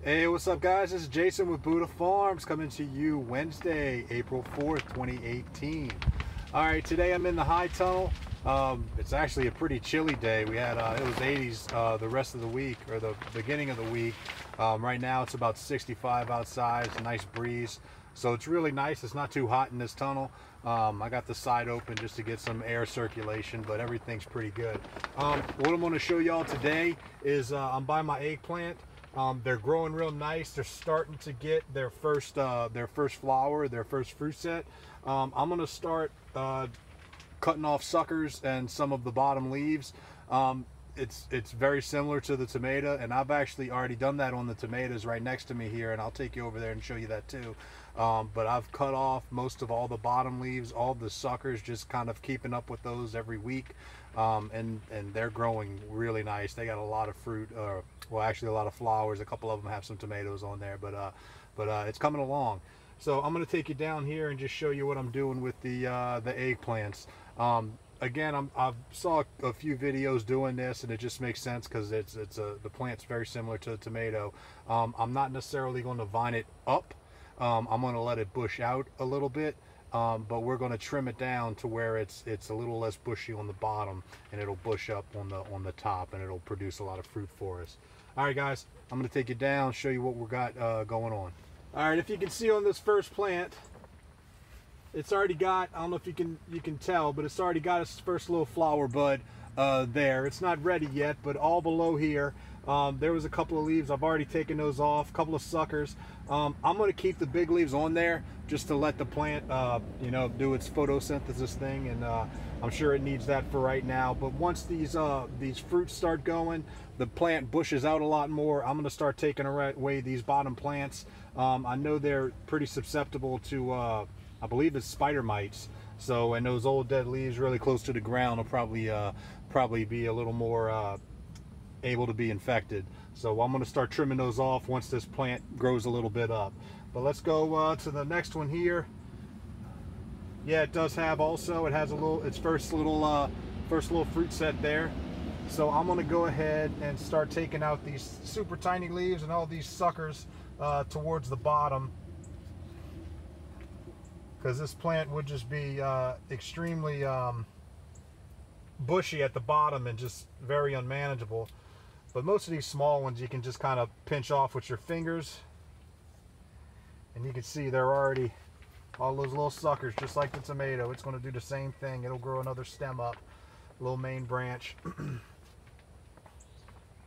Hey, what's up guys? This is Jason with Buddha Farms coming to you Wednesday, April 4th, 2018. Alright, today I'm in the high tunnel. It's actually a pretty chilly day. We had, it was 80s the rest of the week, or the beginning of the week. Right now it's about 65 outside, it's a nice breeze. So it's really nice, it's not too hot in this tunnel. I got the side open just to get some air circulation, but everything's pretty good. What I'm going to show y'all today is I'm by my eggplant. They're growing real nice. They're starting to get their first flower, their first fruit set. I'm going to start cutting off suckers and some of the bottom leaves. It's very similar to the tomato, and I've actually already done that on the tomatoes right next to me here, and I'll take you over there and show you that too. But I've cut off most of all the bottom leaves, all the suckers, just kind of keeping up with those every week. And they're growing really nice. They got a lot of fruit, well actually a lot of flowers. A couple of them have some tomatoes on there, but it's coming along. So I'm going to take you down here and just show you what I'm doing with the eggplants. Again, I saw a few videos doing this, and it just makes sense because the plant's very similar to a tomato. I'm not necessarily going to vine it up. I'm going to let it bush out a little bit. But we're going to trim it down to where it's a little less bushy on the bottom, and it'll bush up on the top, and it'll produce a lot of fruit for us. All right, guys, I'm going to take you down, show you what we got going on. All right, if you can see on this first plant, it's already got, I don't know if you can tell, but it's already got its first little flower bud there. It's not ready yet, but all below here, there was a couple of leaves. I've already taken those off, a couple of suckers. I'm going to keep the big leaves on there just to let the plant you know, do its photosynthesis thing, and I'm sure it needs that for right now. But once these fruits start going, the plant bushes out a lot more. I'm going to start taking away these bottom plants. I know they're pretty susceptible to I believe it's spider mites. So, and those old dead leaves really close to the ground will probably be a little more able to be infected. So I'm going to start trimming those off once this plant grows a little bit up. But let's go to the next one here. Yeah, it does have also, it has a little, its first little fruit set there. So I'm going to go ahead and start taking out these super tiny leaves and all these suckers towards the bottom, because this plant would just be extremely bushy at the bottom and just very unmanageable. But most of these small ones you can just kind of pinch off with your fingers, and you can see they're already all those little suckers, just like the tomato. It's going to do the same thing. It'll grow another stem up, a little main branch,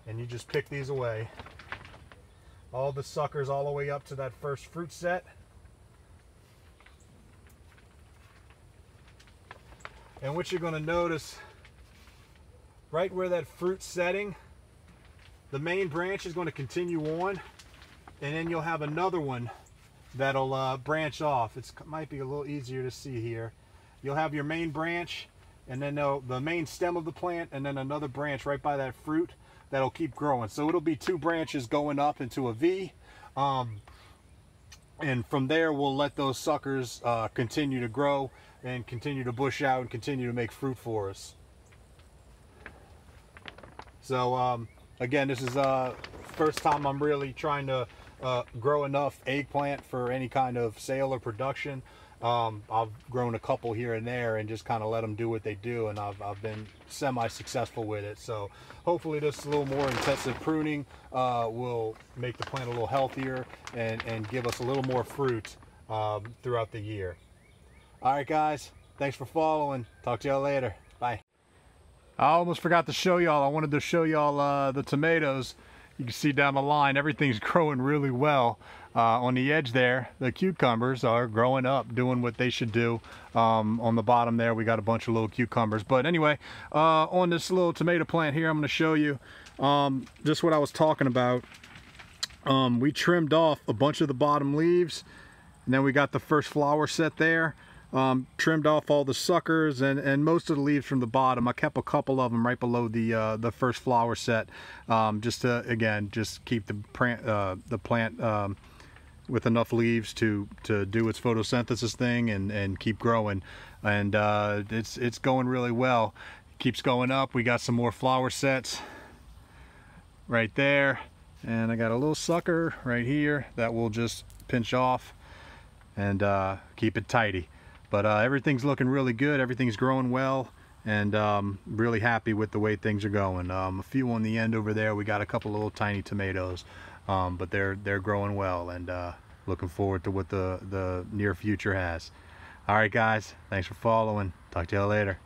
and you just pick these away. All the suckers all the way up to that first fruit set. And what you're going to notice, right where that fruit's setting, the main branch is going to continue on, and then you'll have another one that'll branch off. It might be a little easier to see here. You'll have your main branch, and then the main stem of the plant, and then another branch right by that fruit that'll keep growing. So it'll be two branches going up into a V, and from there we'll let those suckers continue to grow and continue to bush out and continue to make fruit for us. So again, this is first time I'm really trying to grow enough eggplant for any kind of sale or production. I've grown a couple here and there and just kind of let them do what they do, and I've been semi-successrough with it. So hopefully this little more intensive pruning will make the plant a little healthier and give us a little more fruit throughout the year. All right, guys, thanks for following. Talk to y'all later. Bye. I almost forgot to show y'all. I wanted to show y'all the tomatoes. You can see down the line, everything's growing really well. On the edge there, the cucumbers are growing up, doing what they should do. On the bottom there, we got a bunch of little cucumbers. But anyway, on this little tomato plant here, I'm going to show you just what I was talking about. We trimmed off a bunch of the bottom leaves, and then we got the first flower set there. Trimmed off all the suckers and most of the leaves from the bottom. I kept a couple of them right below the first flower set, just to, again, just keep the plant with enough leaves to do its photosynthesis thing and keep growing. And it's going really well. It keeps going up. We got some more flower sets right there. And I got a little sucker right here that will just pinch off and keep it tidy. But everything's looking really good. Everything's growing well, and really happy with the way things are going. A few on the end over there. We got a couple little tiny tomatoes, but they're growing well, and looking forward to what the near future has. All right, guys. Thanks for following. Talk to y'all later.